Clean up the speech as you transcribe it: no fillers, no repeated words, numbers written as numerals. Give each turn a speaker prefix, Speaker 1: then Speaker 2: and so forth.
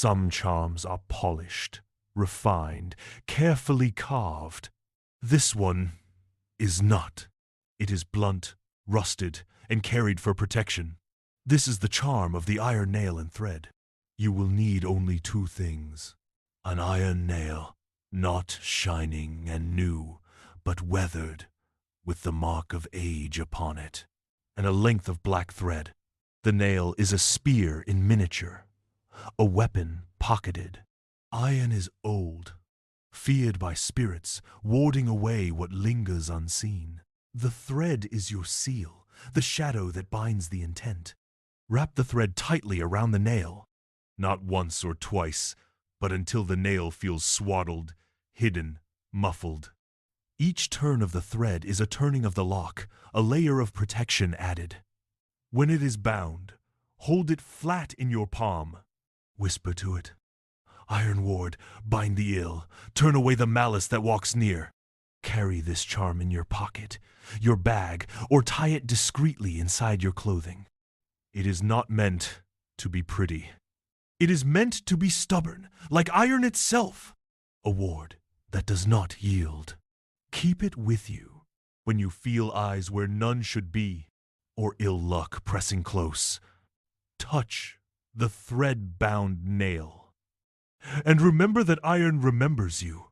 Speaker 1: Some charms are polished, refined, carefully carved. This one is not. It is blunt, rusted, and carried for protection. This is the charm of the iron nail and thread. You will need only two things: an iron nail, not shining and new, but weathered, with the mark of age upon it, and a length of black thread. The nail is a spear in miniature, a weapon pocketed. Iron is old, feared by spirits, warding away what lingers unseen. The thread is your seal, the shadow that binds the intent. Wrap the thread tightly around the nail, not once or twice, but until the nail feels swaddled, hidden, muffled. Each turn of the thread is a turning of the lock, a layer of protection added. When it is bound, hold it flat in your palm. Whisper to it, "Iron ward, bind the ill, turn away the malice that walks near." Carry this charm in your pocket, your bag, or tie it discreetly inside your clothing. It is not meant to be pretty. It is meant to be stubborn, like iron itself. A ward that does not yield. Keep it with you when you feel eyes where none should be, or ill luck pressing close. Touch the thread-bound nail. And remember that iron remembers you.